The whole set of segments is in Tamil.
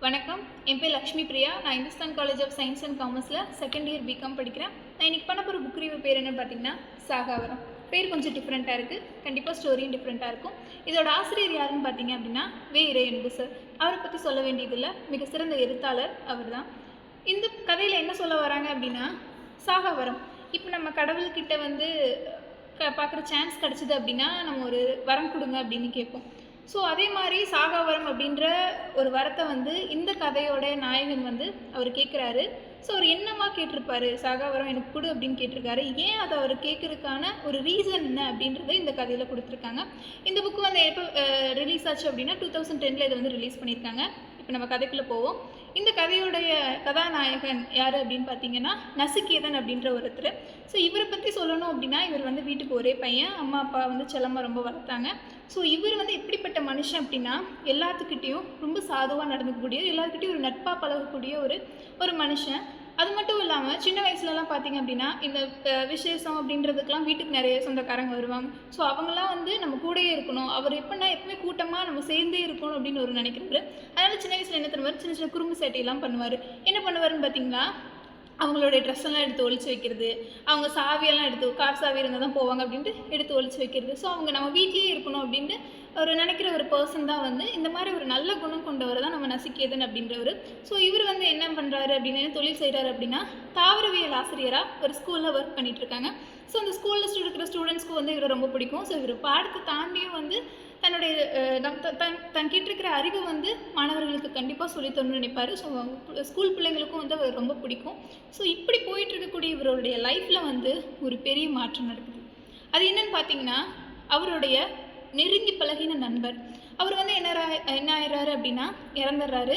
வணக்கம். என் பேர் லக்ஷ்மி பிரியா. நான் Hindusthan college of science and காமர்ஸில் செகண்ட் இயர் பிகாம் படிக்கிறேன். நான் இன்றைக்கி பண்ண போகிற புக் ரிவ்யூ பேர் என்னன்னு பார்த்தீங்கன்னா சாகாவரம். பேர் கொஞ்சம் டிஃப்ரெண்ட்டாக இருக்குது. கண்டிப்பாக ஸ்டோரியும் டிஃப்ரெண்ட்டாக இருக்கும். இதோட ஆசிரியர் யாருன்னு பார்த்தீங்க அப்படின்னா இறையன்பு சார். அவரை பற்றி சொல்ல வேண்டியதில்லை, மிக சிறந்த எழுத்தாளர் அவர் தான். இந்த கதையில் என்ன சொல்ல வராங்க அப்படின்னா சாகாவரம். இப்போ நம்ம கடவுள்கிட்ட வந்து பார்க்குற சான்ஸ் கிடச்சிது அப்படின்னா நம்ம ஒரு வரம் கொடுங்க அப்படின்னு கேட்போம். ஸோ அதே மாதிரி சாகாவரம் அப்படின்ற ஒரு வரத்தை வந்து இந்த கதையோட நாயகன் வந்து அவர் கேட்குறாரு. ஸோ அவர் என்னமா கேட்டிருப்பாரு, சாகாவரம் எனக்கு கொடு அப்படின்னு கேட்டிருக்காரு. ஏன் அதை அவர் கேட்குறதுக்கான ஒரு ரீசன் என்ன அப்படின்றத இந்த கதையில் கொடுத்துருக்காங்க. இந்த புக்கு வந்து எப்போ ரிலீஸ் ஆச்சு அப்படின்னா 2010 இதை வந்து ரிலீஸ் பண்ணியிருக்காங்க. இப்போ நம்ம கதைக்குள்ளே போவோம். இந்த கதையோடைய கதாநாயகன் யார் அப்படின்னு பார்த்தீங்கன்னா நசிகேதன் அப்படின்ற ஒருத்தர். ஸோ இவரை பற்றி சொல்லணும் அப்படின்னா இவர் வந்து வீட்டுக்கு ஒரே பையன், அம்மா அப்பா வந்து செல்லமாக ரொம்ப வளர்த்தாங்க. ஸோ இவர் வந்து எப்படிப்பட்ட மனுஷன் அப்படின்னா எல்லாத்துக்கிட்டேயும் ரொம்ப சாதுவாக நடந்துக்கக்கூடிய, எல்லாத்துக்கிட்டையும் ஒரு நட்பாக பழகக்கூடிய ஒரு மனுஷன். அது மட்டும் இல்லாமல் சின்ன வயசுலலாம் பார்த்திங்க அப்படின்னா இந்த விசேஷம் அப்படின்றதுக்கெலாம் வீட்டுக்கு நிறைய சொந்தக்காரங்க வருவாங்க. ஸோ அவங்களாம் வந்து நம்ம கூடயே இருக்கணும், அவர் எப்படின்னா எப்பவுமே கூட்டமாக நம்ம சேர்ந்தே இருக்கணும் அப்படின்னு ஒரு நினைக்கிறாரு. அதனால் சின்ன வயசில் என்ன தருவார், சின்ன சின்ன குறும்பு சேட்டையெல்லாம் பண்ணுவார். என்ன பண்ணுவாருன்னு பார்த்திங்கன்னா அவங்களுடைய ட்ரெஸ்ஸெல்லாம் எடுத்து ஒழிச்சு வைக்கிறது, அவங்க சாவியெல்லாம் எடுத்து கார் சாவி இருந்தால் தான் போவாங்க அப்படின்ட்டு எடுத்து ஒழிச்சு வைக்கிறது. ஸோ அவங்க நம்ம வீட்லேயே இருக்கணும் அப்படின்ட்டு ஒரு நினைக்கிற ஒரு பர்சன் தான் வந்து இந்த மாதிரி ஒரு நல்ல குணம் கொண்டவர் தான் நம்ம நசிகேதன் அப்படின்றவர். ஸோ இவர் வந்து என்ன பண்ணுறாரு அப்படின்னு தொழில் செய்கிறாரு அப்படின்னா தாவரவியல் ஆசிரியராக ஒரு ஸ்கூலில் ஒர்க் பண்ணிகிட்ருக்காங்க. ஸோ அந்த ஸ்கூலில் இருக்கிற ஸ்டூடெண்ட்ஸ்க்கு வந்து இவரை ரொம்ப பிடிக்கும். ஸோ இவர் பாடத்தை தாண்டியும் வந்து தன்னுடைய தன்கிட்ட இருக்கிற அறிவை வந்து மாணவர்களுக்கு கண்டிப்பாக சொல்லித்தரணும்னு நினைப்பார். ஸோ ஸ்கூல் பிள்ளைங்களுக்கும் வந்து அவர் ரொம்ப பிடிக்கும். ஸோ இப்படி போயிட்டுருக்கக்கூடிய இவருடைய லைஃப்பில் வந்து ஒரு பெரிய மாற்றம் நடக்குது. அது என்னன்னு பார்த்தீங்கன்னா அவருடைய நெருங்கி பழகின நண்பர் அவர் வந்து என்ன ஆயிடுறாரு அப்படின்னா இறந்துடுறாரு.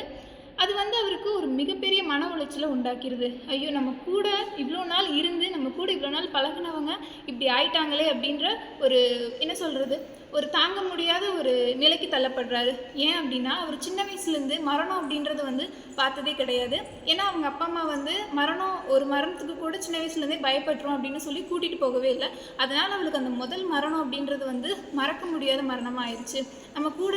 அது வந்து அவருக்கு ஒரு மிகப்பெரிய மன உளைச்சலை உண்டாக்கிடுது. ஐயோ, நம்ம கூட இவ்வளோ நாள் இருந்து நம்ம கூட இவ்வளோ நாள் பழகினவங்க இப்படி ஆயிட்டாங்களே அப்படின்ற ஒரு என்ன சொல்கிறது, ஒரு தாங்க முடியாத ஒரு நிலைக்கு தள்ளப்படுறாரு. ஏன் அப்படின்னா அவர் சின்ன வயசுலேருந்து மரணம் அப்படின்றது வந்து பார்த்ததே கிடையாது. ஏன்னா அவங்க அப்பா அம்மா வந்து ஒரு மரணத்துக்கு கூட சின்ன வயசுலேருந்தே பயப்பட்டுரும் அப்படின்னு சொல்லி கூட்டிகிட்டு போகவே இல்லை. அதனால் அவளுக்கு அந்த முதல் மரணம் அப்படின்றது வந்து மறக்க முடியாத மரணமாக ஆயிடுச்சு. நம்ம கூட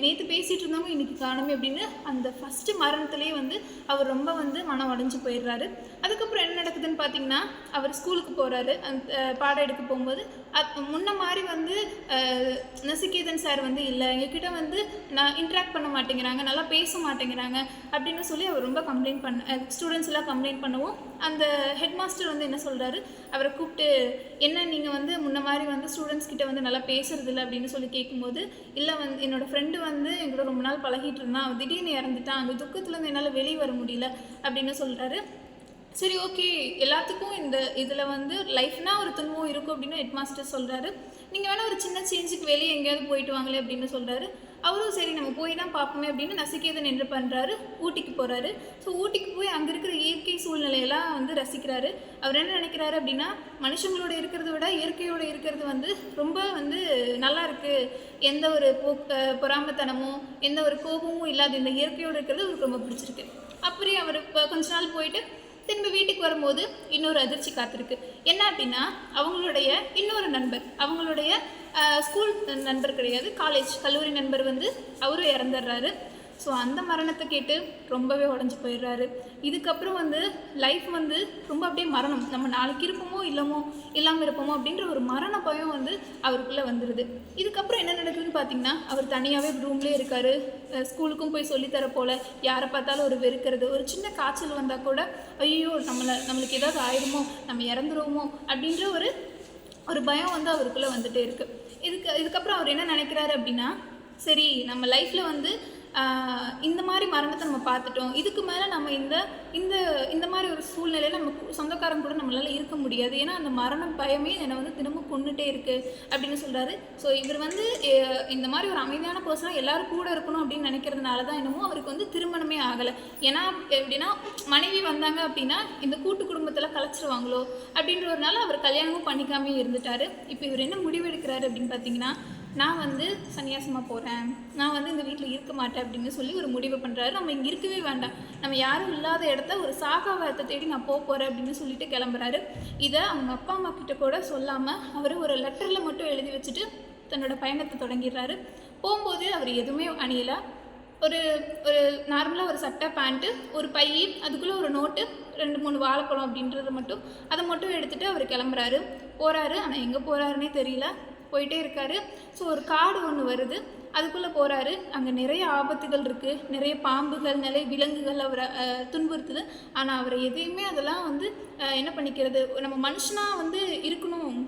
நேற்று பேசிகிட்டு இருந்தவங்க இன்றைக்கி காணுமே அப்படின்னு அந்த ஃபஸ்ட்டு மரணத்துலேயே வந்து அவர் ரொம்ப வந்து மனம் உடைஞ்சு போயிடுறாரு. அதுக்கப்புறம் என்ன நடக்குதுன்னு பார்த்தீங்கன்னா அவர் ஸ்கூலுக்கு போகிறாரு. அந்த பாடம் எடுக்க போகும்போது முன்ன மாதிரி வந்து நசிகேதன் சார் வந்து இல்லை, எங்ககிட்ட வந்து நான் இன்ட்ராக்ட் பண்ண மாட்டேங்கிறாங்க, நல்லா பேச மாட்டேங்கிறாங்க அப்படின்னு சொல்லி அவர் ரொம்ப ஸ்டூடெண்ட்ஸ் எல்லாம் கம்ப்ளைண்ட் பண்ணவும் அந்த ஹெட் மாஸ்டர் வந்து என்ன சொல்கிறாரு, அவரை கூப்பிட்டு என்ன நீங்கள் வந்து முன்ன மாதிரி வந்து ஸ்டூடெண்ட்ஸ் கிட்ட வந்து நல்லா பேசுறது இல்லை அப்படின்னு சொல்லி கேட்கும்போது, இல்லை வந்து என்னோடய ஃப்ரெண்டு வந்து எங்களோட ரொம்ப நாள் பழகிட்டு இருந்தான், அவன் திடீர்னு இறந்துட்டான், அந்த துக்கத்துலேருந்து என்னால் வெளியே வர முடியல அப்படின்னு சொல்கிறாரு. சரி, ஓகே, எல்லாத்துக்கும் இதில் வந்து லைஃப்னால் ஒரு துன்பம் இருக்கும் அப்படின்னு ஹெட் மாஸ்டர் சொல்கிறாரு. நீங்கள் வேணால் ஒரு சின்ன சேஞ்சுக்கு வெளியே எங்கேயாவது போயிட்டு வாங்களே அப்படின்னு சொல்கிறாரு. அவரும் சரி நம்ம போய் தான் பார்ப்போமே அப்படின்னு நசிகேதன் என்ன பண்ணுறாரு, ஊட்டிக்கு போகிறாரு. ஸோ ஊட்டிக்கு போய் அங்கே இருக்கிற இயற்கை சூழ்நிலையெல்லாம் வந்து ரசிக்கிறாரு. அவர் என்ன நினைக்கிறாரு அப்படின்னா மனுஷங்களோட இருக்கிறத விட இயற்கையோடு இருக்கிறது வந்து ரொம்ப வந்து நல்லா இருக்குது, எந்த ஒரு பொறாமத்தனமோ எந்த ஒரு கோபமும் இல்லாத இந்த இயற்கையோடு இருக்கிறது அவருக்கு ரொம்ப பிடிச்சிருக்கு. அப்படியே அவர் இப்போ கொஞ்ச நாள் போயிட்டு திரும்ப வீட்டுக்கு வரும்போது இன்னொரு அதிர்ச்சி காத்திருக்கு. என்ன அப்படின்னா அவங்களுடைய இன்னொரு நண்பர், அவங்களுடைய ஸ்கூல் நண்பர் கிடையாது, கல்லூரி நண்பர் வந்து அவரும் இறந்துடுறாரு. ஸோ அந்த மரணத்தை கேட்டு ரொம்பவே உடஞ்சி போயிடுறாரு. இதுக்கப்புறம் வந்து லைஃப் வந்து ரொம்ப அப்படியே மரணம், நம்ம நாளைக்கு இருப்போமோ இல்லாமல் இருப்போமோ அப்படின்ற ஒரு மரண பயம் வந்து அவருக்குள்ளே வந்துடுது. இதுக்கப்புறம் என்ன நடக்குதுன்னு பார்த்தீங்கன்னா அவர் தனியாகவே ரூம்லேயே இருக்கார். ஸ்கூலுக்கும் போய் சொல்லித்தர போல், யாரை பார்த்தாலும் ஒரு வெறுக்கிறது, ஒரு சின்ன காய்ச்சல் வந்தால் கூட ஐயோ நம்மளுக்கு ஏதாவது ஆயிடுமோ, நம்ம இறந்துருவோமோ அப்படின்ற ஒரு பயம் வந்து அவருக்குள்ளே வந்துகிட்டே இருக்குது. இதுக்கப்புறம் அவர் என்ன நினைக்கிறாரு அப்படின்னா சரி நம்ம லைஃப்பில் வந்து இந்த மாதிரி மரணத்தை நம்ம பார்த்துட்டோம், இதுக்கு மேலே நம்ம இந்த மாதிரி ஒரு சூழ்நிலையில் நம்ம சொந்தக்காரங்க கூட நம்மளால் இருக்க முடியாது, ஏன்னா அந்த மரணம் பயமே என்னை வந்து தினமும் கொண்டுகிட்டே இருக்குது அப்படின்னு சொல்கிறாரு. ஸோ இவர் வந்து இந்த மாதிரி ஒரு அமைதியான பர்சனாக எல்லோரும் கூட இருக்கணும் அப்படின்னு நினைக்கிறதுனால தான் என்னமோ அவருக்கு வந்து திருமணமே ஆகலை. ஏன்னா எப்படின்னா மனைவி வந்தாங்க அப்படின்னா இந்த கூட்டு குடும்பத்தில் கலைச்சிருவாங்களோ அப்படின்றதுனால அவர் கல்யாணமும் பண்ணிக்காமே இருந்துட்டார். இப்போ இவர் என்ன முடிவெடுக்கிறாரு அப்படின்னு பார்த்தீங்கன்னா நான் வந்து சன்னியாசமாக போகிறேன், நான் வந்து இந்த வீட்டில் இருக்க மாட்டேன் அப்படின்னு சொல்லி ஒரு முடிவு பண்ணுறாரு. நம்ம இங்கே இருக்கவே வேண்டாம், நம்ம யாரும் இல்லாத இடத்த ஒரு சாகாவரத்தை தேடி நான் போகிறேன் அப்படின்னு சொல்லிட்டு கிளம்புறாரு. இதை அவங்க அப்பா அம்மா கிட்ட கூட சொல்லாமல் அவர் ஒரு லெட்டரில் மட்டும் எழுதி வச்சுட்டு தன்னோட பயணத்தை தொடங்கிடுறாரு. போகும்போது அவர் எதுவுமே அணியலை, ஒரு ஒரு நார்மலாக ஒரு சட்டை பேண்ட்டு ஒரு பை அதுக்குள்ளே ஒரு நோட்டு 2-3 வாழைப்பழம் அப்படின்றத மட்டும் அதை மட்டும் எடுத்துகிட்டு அவர் கிளம்புறாரு போகிறாரு. ஆனால் எங்கே போகிறாருன்னே தெரியல, போயிட்டே இருக்காரு. ஸோ ஒரு காடு ஒன்று வருது, அதுக்குள்ளே போகிறாரு. அங்கே நிறைய ஆபத்துகள் இருக்குது, நிறைய பாம்புகள் நிறைய விலங்குகள் அவரை துன்புறுத்துது. ஆனால் அவரை எதையுமே அதெல்லாம் வந்து என்ன பண்ணிக்கிறது, நம்ம மனுஷனாக வந்து இருக்கணும்,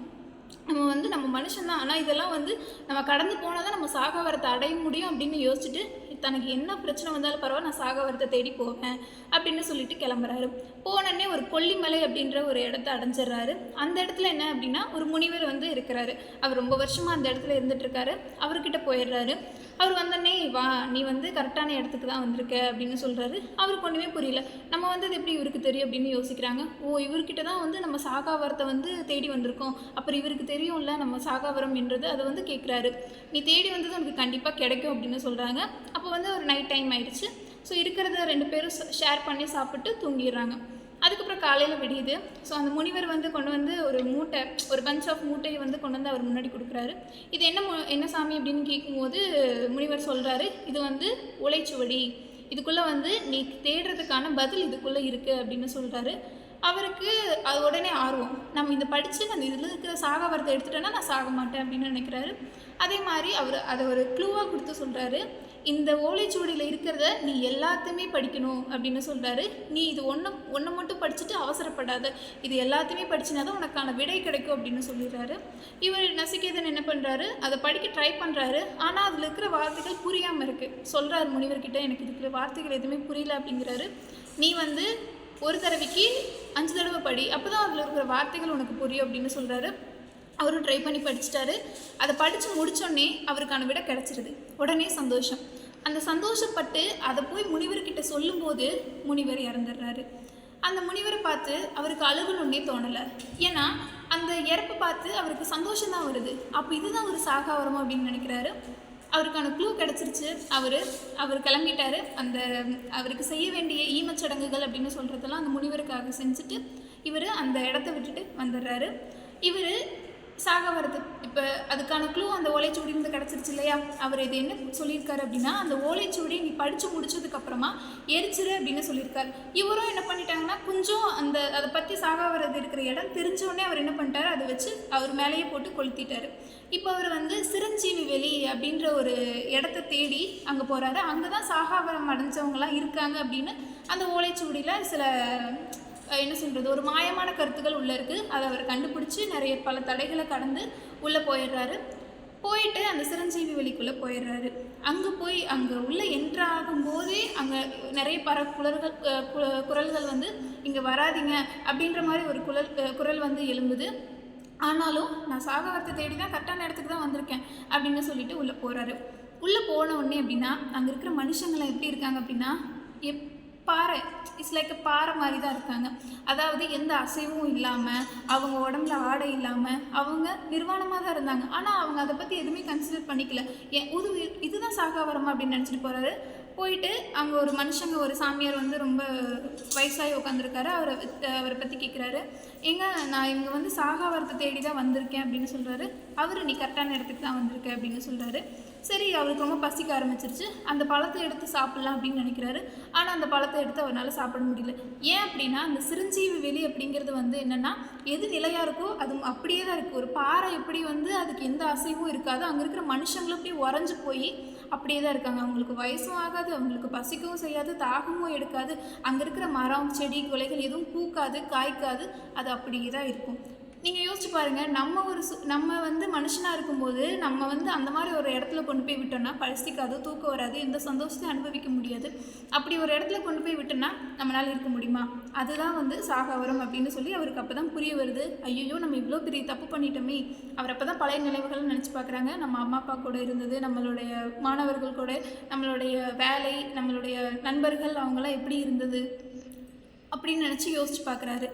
நம்ம மனுஷன்தான், ஆனால் இதெல்லாம் வந்து நம்ம கடந்து போனால் தான் நம்ம சாகாவரத்தை அடைய முடியும் அப்படின்னு யோசிச்சுட்டு தனக்கு என்ன பிரச்சனை வந்தாலும் பரவாயில்ல, நான் சாகாவரத்தை தேடி போவேன் அப்படின்னு சொல்லிட்டு கிளம்புறாரு. போனோடனே ஒரு கொல்லிமலை அப்படின்ற ஒரு இடத்த அடைஞ்சிடுறாரு. அந்த இடத்துல என்ன அப்படின்னா ஒரு முனிவர் வந்து இருக்கிறாரு. அவர் ரொம்ப வருஷமாக அந்த இடத்துல இருந்துகிட்ருக்காரு. அவர்கிட்ட போயிடுறாரு. அவர் வந்தோடனே வா, நீ வந்து கரெக்டான இடத்துக்கு தான் வந்திருக்க அப்படின்னு சொல்கிறாரு. அவருக்கு ஒன்றுமே புரியல. நம்ம வந்து அது எப்படி இவருக்கு தெரியும் அப்படின்னு யோசிக்கிறாங்க. ஓ, இவர்கிட்ட தான் வந்து நம்ம சாகாவரத்தை வந்து தேடி வந்திருக்கோம், அப்புறம் இவருக்கு தெரியும்ல நம்ம சாகாவரம் என்றது, அதை வந்து கேட்குறாரு. நீ தேடி வந்தது உனக்கு கண்டிப்பாக கிடைக்கும் அப்படின்னு சொல்கிறாங்க. அப்போ வந்து ஒரு நைட் டைம் ஆயிடுச்சு. ஸோ இருக்கிறத 2 பேரும் ஷேர் பண்ணி சாப்பிட்டு தூங்கிடுறாங்க. அதுக்கப்புறம் காலையில் விடியுது. ஸோ அந்த முனிவர் வந்து கொண்டு வந்து ஒரு மூட்டை, ஒரு பஞ்ச் ஆஃப் மூட்டையை வந்து கொண்டு வந்து அவர் முன்னாடி கொடுக்குறாரு. இது என்ன சாமி அப்படின்னு கேட்கும்போது முனிவர் சொல்கிறாரு, இது வந்து ஓலைச்சுவடி, இதுக்குள்ளே வந்து நீ தேடுறதுக்கான பதில் இதுக்குள்ளே இருக்குது அப்படின்னு சொல்கிறாரு. அவருக்கு அது உடனே ஆர்வம், நம்ம இதை படித்து அந்த இதில் இருக்கிற சாகாவரத்தை எடுத்துட்டேன்னா நான் சாக மாட்டேன் அப்படின்னு நினைக்கிறாரு. அதே மாதிரி அவர் அதை ஒரு க்ளூவாக கொடுத்து சொல்கிறாரு, இந்த ஓலைச்சுவடியில் இருக்கிறத நீ எல்லாத்தையுமே படிக்கணும் அப்படின்னு சொல்கிறாரு. நீ இது ஒன்று மட்டும் படிச்சுட்டு அவசரப்படாத, இது எல்லாத்தையுமே படிச்சினா தான் உனக்கான விடை கிடைக்கும் அப்படின்னு சொல்லிடுறாரு. இவர் நசிகேதன் என்ன பண்ணுறாரு, அதை படிக்க ட்ரை பண்ணுறாரு. ஆனால் அதில் இருக்கிற வார்த்தைகள் புரியாமல் இருக்குது. சொல்கிறார் முனிவர்கிட்ட, எனக்கு இருக்கிற வார்த்தைகள் எதுவுமே புரியல அப்படிங்கிறாரு. நீ வந்து ஒரு தடவைக்கு 5 தடவை படி, அப்போ தான் அதில் இருக்கிற வார்த்தைகள் உனக்கு புரியும் அப்படின்னு சொல்கிறாரு. அவரும் ட்ரை பண்ணி படிச்சிட்டாரு. அதை படித்து முடித்தோடனே அவருக்கான விட கிடச்சிருது. உடனே சந்தோஷம். அந்த சந்தோஷப்பட்டு அதை போய் முனிவர்கிட்ட சொல்லும்போது முனிவர் இறந்துடுறாரு. அந்த முனிவரை பார்த்து அவருக்கு அழுகணுன்னே தோணலை. ஏன்னா அந்த இறப்பை பார்த்து அவருக்கு சந்தோஷம்தான் வருது. அப்போ இதுதான் ஒரு சாகாவரம் அப்படின்னு நினைக்கிறாரு. அவருக்கான க்ளூ கிடச்சிருச்சு. அவர் கிளம்பிட்டார். அவருக்கு செய்ய வேண்டிய ஈமச்சடங்குகள் அப்படின்னு சொல்கிறதெல்லாம் அந்த முனிவருக்காக செஞ்சுட்டு இவர் அந்த இடத்த விட்டுட்டு வந்துடுறாரு. இவர் சாகாவரத்து இப்போ அதுக்கான க்ளூ அந்த ஓலைச்சுவடியிருந்து கிடச்சிருச்சு இல்லையா. அவர் இது என்ன சொல்லியிருக்காரு அப்படின்னா, அந்த ஓலைச்சுவடி நீ படித்து முடிச்சதுக்கப்புறமா எரிச்சிரு அப்படின்னு சொல்லியிருக்காரு. இவரும் என்ன பண்ணிட்டாங்கன்னா கொஞ்சம் அதை பற்றி சாகாவரது இருக்கிற இடம் தெரிஞ்சோடனே அவர் என்ன பண்ணிட்டாரு, அதை வச்சு அவர் மேலேயே போட்டு கொளுத்திட்டார். இப்போ அவர் வந்து சிரஞ்சீவி வெளி அப்படின்ற ஒரு இடத்த தேடி அங்கே போகிறாரு. அங்கே தான் சாகாவரம் அடைஞ்சவங்களாம் இருக்காங்க அப்படின்னு அந்த ஓலைச்சுவடியில் சில என்ன சொல்கிறது, ஒரு மாயமான கருத்துக்கள் உள்ளே இருக்குது. அதை அவர் கண்டுபிடிச்சி நிறைய பல தடைகளை கடந்து உள்ளே போயிடுறாரு. போயிட்டு அந்த சிரஞ்சீவி வெளிக்குள்ளே போயிடுறாரு. அங்கே உள்ளே என்ட்ராகும்போதே அங்கே நிறைய குரல்கள் வந்து இங்கே வராதிங்க அப்படின்ற மாதிரி ஒரு குரல் வந்து எழும்புது. ஆனாலும் நான் சாகாவரத்தை தேடி தான் கரெக்டான இடத்துக்கு தான் வந்திருக்கேன் அப்படின்னு சொல்லிட்டு உள்ளே போகிறாரு. உள்ளே போன உடனே அப்படின்னா அங்கே இருக்கிற மனுஷங்களை எப்படி இருக்காங்க அப்படின்னா பாறை, இட்ஸ் லைக் பாறை மாதிரி தான் இருக்காங்க. அதாவது எந்த அசைவும் இல்லாமல், அவங்க உடம்புல ஆடை இல்லாமல், அவங்க நிர்வாணமாக தான் இருந்தாங்க. ஆனால் அவங்க அதை பற்றி எதுவுமே கன்சிடர் பண்ணிக்கல. இதுதான் சாகாவரமா அப்படின்னு நினச்சிட்டு போகிறாரு. போயிட்டு அங்கே ஒரு மனுஷங்க, ஒரு சாமியார் வந்து ரொம்ப வயசாகி உட்காந்துருக்காரு. அவரை பற்றி கேட்குறாரு. ஏங்க, நான் இங்கே வந்து சாகாவரத்தை தேடி தான் வந்திருக்கேன் அப்படின்னு சொல்கிறாரு. அவர் நீ கரெக்டான இடத்துக்கு தான் வந்திருக்க அப்படின்னு சொல்கிறாரு. சரி, அவருக்கு ரொம்ப பசிக்க ஆரம்பிச்சிருச்சு. அந்த பழத்தை எடுத்து சாப்பிட்லாம் அப்படின்னு நினைக்கிறாரு. ஆனால் அந்த பழத்தை எடுத்து அவரால் சாப்பிட முடியல. ஏன் அப்படின்னா அந்த சிரஞ்சீவி வெளி அப்படிங்கிறது வந்து என்னென்னா, எது நிலையாக இருக்கோ அது அப்படியே தான் இருக்குது. ஒரு பாறை எப்படி வந்து அதுக்கு எந்த அசைவும் இருக்காது, அங்கே இருக்கிற மனுஷங்களும் அப்படியே உறைஞ்சி போய் அப்படியே தான் இருக்காங்க. அவங்களுக்கு வயசும் ஆகாது, அவங்களுக்கு பசிக்கவும் செய்யாது, தாகமும் எடுக்காது. அங்கே இருக்கிற மரம், செடி, கொலைகள் எதுவும் பூக்காது, காய்க்காது. அது அப்படியே தான் இருக்கும். நீங்கள் யோசிச்சு பாருங்கள், நம்ம வந்து மனுஷனாக இருக்கும்போது நம்ம வந்து அந்த மாதிரி ஒரு இடத்துல கொண்டு போய் விட்டோம்னா பசிக்காது, தூக்கம் வராது, எந்த சந்தோஷத்தையும் அனுபவிக்க முடியாது. அப்படி ஒரு இடத்துல கொண்டு போய் விட்டோம்னா நம்மளால் இருக்க முடியுமா? அதுதான் வந்து சாகாவரம் அப்படின்னு சொல்லி அவருக்கு அப்போ தான் புரிய வருது. ஐயோ, நம்ம இவ்வளோ பெரிய தப்பு பண்ணிட்டோமே. அவர் அப்போ தான் பழைய நினைவுகள் நினச்சி பார்க்குறாங்க. நம்ம அம்மா அப்பா கூட இருந்தது, நம்மளுடைய மாணவர்கள் கூட, நம்மளுடைய வேலை, நம்மளுடைய நண்பர்கள், அவங்களாம் எப்படி இருந்தது அப்படின்னு நினச்சி யோசிச்சு பார்க்குறாரு.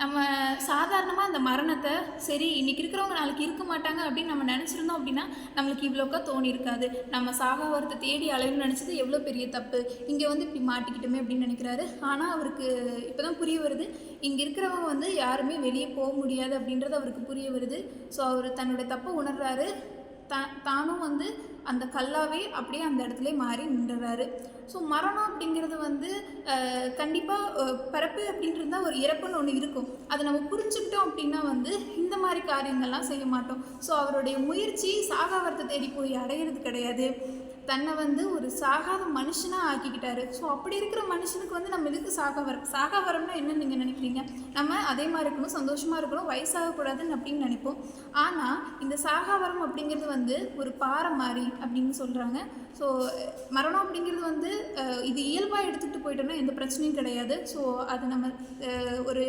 நம்ம சாதாரணமாக அந்த மரணத்தை சரி இன்றைக்கி இருக்கிறவங்க நாளைக்கு இருக்க மாட்டாங்க அப்படின்னு நம்ம நினச்சிருந்தோம் அப்படின்னா நம்மளுக்கு இவ்வளோக்கா தோணியிருக்காது. நம்ம சாகாவரத்தை தேடி அலையணும்னு நினச்சது எவ்வளோ பெரிய தப்பு, இங்கே வந்து இப்படி மாட்டிக்கிட்டோமே அப்படின்னு நினைக்கிறாரு. ஆனால் அவருக்கு இப்போ தான் புரிய வருது, இங்கே இருக்கிறவங்க வந்து யாருமே வெளியே போக முடியாது அப்படின்றது அவருக்கு புரிய வருது. ஸோ அவர் தன்னுடைய தப்பை உணர்றாரு. தானும் வந்து அந்த கல்லாவே அப்படியே அந்த இடத்துல மாறி நின்றுறாரு. ஸோ மரணம் அப்படிங்கிறது வந்து கண்டிப்பாக பிறப்பு அப்படின்றது தான் ஒரு இறப்புன்னு ஒன்று இருக்கும். அதை நம்ம புரிஞ்சுக்கிட்டோம் அப்படின்னா வந்து இந்த மாதிரி காரியங்கள்லாம் செய்ய மாட்டோம். ஸோ அவருடைய முயற்சி சாகாவரத்தை தேடி போய் அடையிறது கிடையாது, தன்னை வந்து ஒரு சாகாத மனுஷனாக ஆக்கிக்கிட்டாரு. ஸோ அப்படி இருக்கிற மனுஷனுக்கு வந்து நம்ம எதுக்கு சாகாவரம்? சாகாவரம்னா என்னன்னு நீங்கள் நினைக்கிறீங்க? நம்ம அதே மாதிரி இருக்கணும், சந்தோஷமாக இருக்கணும், வயசாகக்கூடாதுன்னு அப்படின்னு நினைப்போம். ஆனால் இந்த சாகாவரம் அப்படிங்கிறது வந்து ஒரு பாறை மாதிரி அப்படின்னு சொல்கிறாங்க. ஸோ மரணம் அப்படிங்கிறது வந்து இது இயல்பாக எடுத்துகிட்டு போயிட்டோம்னா எந்த பிரச்சனையும் கிடையாது. ஸோ அது நம்ம ஒரு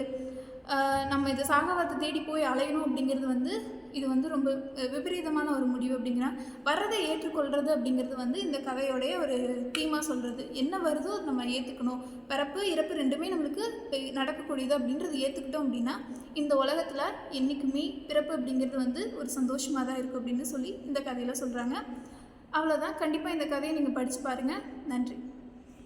நம்ம இது சாகாவரத்தை தேடி போய் அலையணும் அப்படிங்கிறது வந்து இது வந்து ரொம்ப விபரீதமான ஒரு முடிவு. அப்படிங்கிற வர்றதை ஏற்றுக்கொள்கிறது அப்படிங்கிறது வந்து இந்த கதையோடைய ஒரு தீமாக சொல்கிறது. என்ன வருதோ நம்ம ஏற்றுக்கணும். பிறப்பு இறப்பு ரெண்டுமே நம்மளுக்கு நடக்கக்கூடியது அப்படின்றது ஏற்றுக்கிட்டோம் அப்படின்னா இந்த உலகத்தில் என்றைக்குமே பிறப்பு அப்படிங்கிறது வந்து ஒரு சந்தோஷமாக தான் இருக்குது அப்படின்னு சொல்லி இந்த கதையில் சொல்கிறாங்க. அவ்வளோதான். கண்டிப்பாக இந்த கதையை நீங்கள் படித்து பாருங்கள். நன்றி.